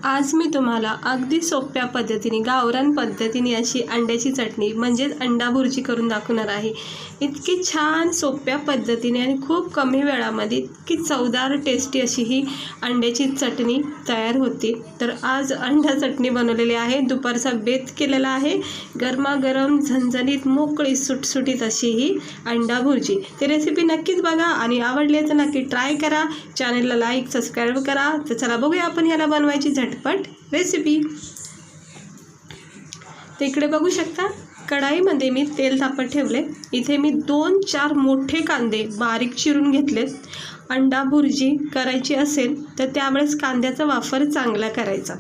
आज मी तुम्हाला अगदी सोप्या पद्धतीने गावरान पद्धतीने अशी अंड्याची चटणी म्हणजेच अंडा भुर्जी करून दाखवणार आहे। इतकी छान सोप्या पद्धतीने आणि खूप कमी वेळामध्ये इतकी चवदार टेस्टी अशी ही अंड्याची चटणी तयार होते। तर आज अंडा चटणी बनवलेली आहे, दुपारचा बेत केलेला आहे, गरमागरम झणझणीत मोकळी सुटसुटीत अशी ही अंडा भुर्जी। ती रेसिपी नक्कीच बघा आणि आवडली तर नक्की ट्राय करा। चॅनलला लाईक सबस्क्राईब करा। तर चला बघूया आपण याला बनवायची झटपट रेसिपी। तर इकडे बघू शकता कढाईमध्ये मी तेल तापत ठेवले। इथे मी 2-4 मोठे कांदे बारीक चिरून घेतलेत। अंडा भुर्जी करायची असेल तर त्यावेळेस कांद्याचा वापर चांगला करायचा।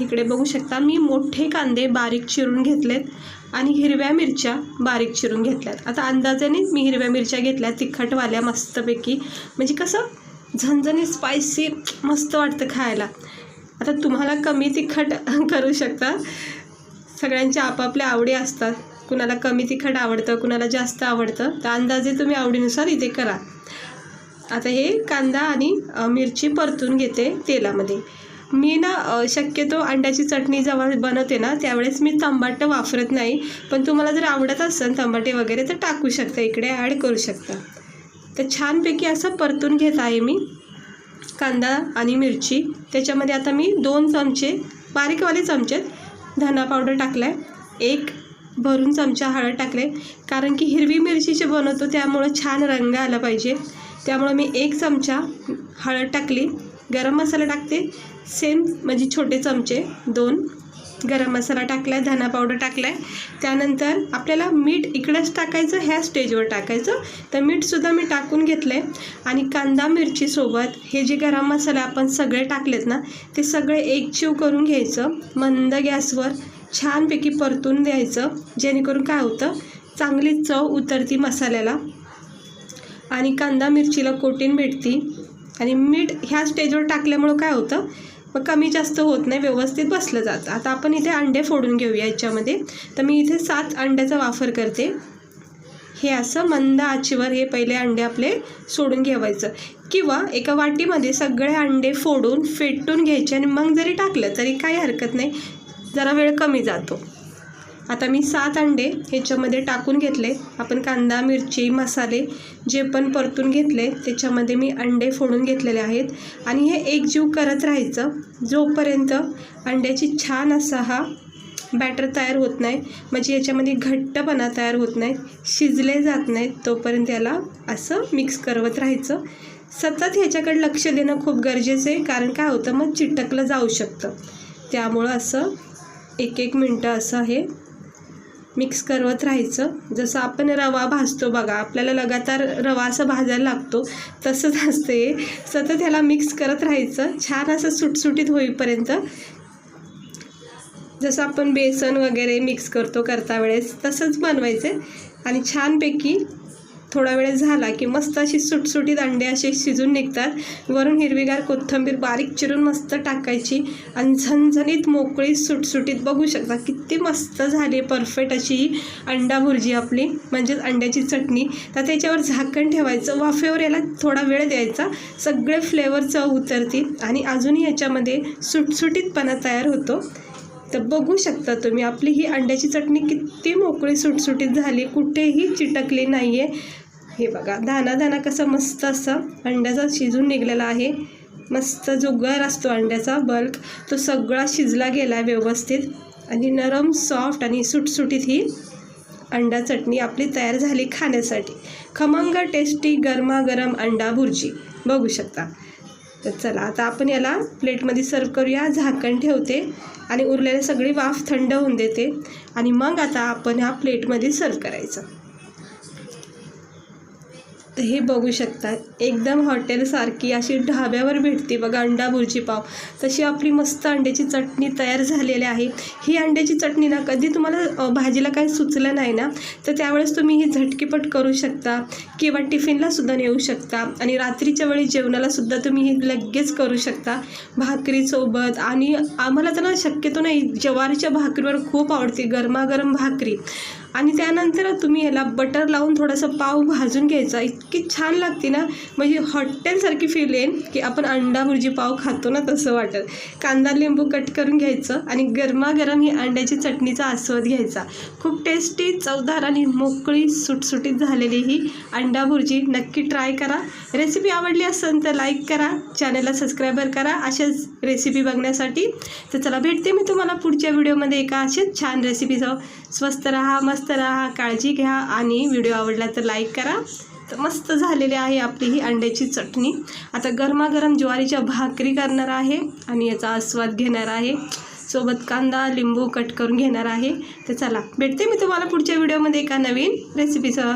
इकडे बघू शकता मी मोठे कांदे बारीक चिरून घेतलेत आणि हिरव्या मिरच्या बारीक चिरून घेतल्यात। आता अंदाजानेच मी हिरव्या मिरच्या घेतल्या, तिखटवाल्या मस्तपैकी, म्हणजे कसं झणझणीत स्पायसी मस्त वाटतं खायला। आता तुम्हाला कमी तिखट करू शकता, सगळ्यांच्या आपापल्या आवडी असतात, कुणाला कमी तिखट आवडतं, कुणाला जास्त आवडतं, तर अंदाजे तुम्ही आवडीनुसार इथे करा। आता हे कांदा आणि मिरची परतून घेते तेलामध्ये। मी ना शक्यतो अंड्याची चटणी जेव्हा बनवते ना त्यावेळेस मी टमाटर वापरत नाही, पण तुम्हाला जर आवडत असेल टमाटे वगैरे तर टाकू शकता, इकडे ॲड करू शकता। तर छानपैकी असं परतून घेत आहे मी कांदा आणि मिरची। त्याच्यामध्ये आता मी 2 चमचे बारीकवाले चमचे धना पावडर टाकला आहे, 1 भरून चमचा हळद टाकले, कारण की हिरवी मिरचीचे बनवतो त्यामुळे छान रंग आला पाहिजे, त्यामुळे मी 1 चमचा हळद टाकली। गरम मसाला टाकते सेम, म्हणजे छोटे चमचे 2 गरम मसाला टाकला आहे, धना पावडर टाकला आहे। त्यानंतर आपल्याला मीठ इकडेच टाकायचं, ह्या स्टेजवर टाकायचं, तर मीठसुद्धा मी टाकून घेतलं आहे। आणि कांदा मिरचीसोबत हे जे गरम मसाले आपण सगळे टाकलेत ना ते सगळे एकजीव करून घ्यायचं, मंद गॅसवर छानपैकी परतून द्यायचं, जेणेकरून काय होतं चांगली चव उतरती मसाल्याला आणि कांदा मिरचीला कोटिंग भेटती। आणि मीठ ह्या स्टेजवर टाकल्यामुळं काय होतं मग कमी जास्त होत नाही, व्यवस्थित बसलं जातं। आता आपण इथे अंडे फोडून घेऊया याच्यामध्ये। तर मी इथे 7 अंड्याचा वापर करते। हे असं मंद आचेवर हे पहिले अंडे आपले सोडून घ्यायचं, किंवा एका वाटीमध्ये सगळे अंडे फोडून फेटून घ्यायचे आणि मग जरी टाकलं तरी काही हरकत नाही, जरा वेळ कमी जातो। आता मी 7 अंडे ह्याच्यामध्ये टाकून घेतले। आपण कांदा मिरची मसाले जे पण परतून घेतले त्याच्यामध्ये मी अंडे फोडून घेतलेले आहेत आणि हे एकजीव करत राहायचं जोपर्यंत अंड्याची छान असा हा बॅटर तयार होत नाही, म्हणजे याच्यामध्ये घट्टपणा तयार होत नाही, शिजले जात नाहीत, तोपर्यंत याला असं मिक्स करत राहायचं। सतत ह्याच्याकडे लक्ष देणं खूप गरजेचं आहे, कारण काय होतं मग चिटकलं जाऊ शकतं, त्यामुळं असं 1-1 मिनटं असं हे मिक्स करत राहायचं। जसं आपण रवा भाजतो बघा, आपल्याला लगातार रवा असं भाजायला लागतो, तसंच असते, सतत ह्याला मिक्स करत राहायचं छान असं सुटसुटीत होईपर्यंत। जसं आपण बेसन वगैरे मिक्स करता वेळेस तसंच बनवायचं आणि छानपैकी थोडा वेळ झाला की मस्त अशी सुटसुटीत अंडे असे शिजून निघतात। वरून हिरवीगार कोथिंबीर बारीक चिरून मस्त टाकायची आणि झणझणीत मोकळी सुटसुटीत बघू शकता किती मस्त झाली परफेक्ट अशी अंडा भुर्जी आपली, म्हणजेच अंड्याची चटणी। तर त्याच्यावर झाकण ठेवायचं, वाफेवर याला थोडा वेळ द्यायचा, सगळे फ्लेवर चव उतरतील आणि अजूनही याच्यामध्ये सुटसुटीतपणा तयार होतो। तर बघू शकता तुम्ही आपली ही अंड्याची चटणी किती मोकळी सुटसुटीत झाली, कुठेही चिटकली नाही आहे। हे बघा दाना कसं मस्त असं अंड्याचा शिजून निघलेला आहे, मस्त जो गर असतो अंड्याचा बल्क तो सगळा शिजला गेला आहे व्यवस्थित आणि नरम सॉफ्ट आणि सुटसुटीत ही अंडा चटणी आपली तयार झाली खाण्यासाठी। खमंग टेस्टी गरमागरम अंडा भुर्जी बघू शकता। तर चला आता आपण याला प्लेटमध्ये सर्व करूया। झाकण ठेवते आणि उरलेली सगळी वाफ थंड होऊन देते आणि मग आता आपण ह्या प्लेटमध्ये सर्व करायचं। तर हे बघू शकता एकदम हॉटेलसारखी अशी ढाब्यावर भेटते बघा अंडा भुर्जी पाव, तशी आपली मस्त अंड्याची चटणी तयार झालेली आहे। ही अंड्याची चटणी ना कधी तुम्हाला भाजीला काही सुचलं नाही ना तर त्यावेळेस तुम्ही ही झटकीपट करू शकता किंवा टिफिनलासुद्धा नेऊ शकता आणि रात्रीच्या वेळी जेवणालासुद्धा तुम्ही ही लगेच करू शकता भाकरीसोबत। आणि आम्हाला तर ना शक्यतो नाही ज्वारीच्या भाकरीवर खूप आवडते गरमागरम भाकरी, आणि त्यानंतर तुम्ही याला बटर लावून थोडंसं पाव भाजून घ्यायचा, इतकी इतकी छान लागते ना, म्हणजे हॉटेलसारखी फील येईल की आपण अंडा भुर्जी पाव खातो ना तसं वाटेल. कांदा लिंबू कट करून घ्यायचं आणि गरमागरम ही अंड्याची चटणीचा आस्वाद घ्यायचा. खूप टेस्टी, चवदार आणि मोकळी सुटसुटीत झालेली ही अंडा भुर्जी नक्की ट्राय करा. रेसिपी आवडली असेल तर लाईक करा, चॅनलला सबस्क्राईबर करा अशाच रेसिपी बघण्यासाठी. तर चला, भेटते मी तुम्हाला पुढच्या व्हिडिओमध्ये एका अशाच छान रेसिपीसह. स्वस्त राहा, मस्त राहा, काळजी घ्या आणि व्हिडिओ आवडला तर लाईक करा. तर मस्त झालेली आहे आपली ही अंड्याची चटणी. आता गरमागरम ज्वारीच्या भाकरी करणार आहे आणि याचा आस्वाद घेणार आहे. सोबत कांदा लिंबू कट करून घेणार आहे. तर चला, भेटते मी तुम्हाला पुढच्या व्हिडिओमध्ये एका नवीन रेसिपीसह.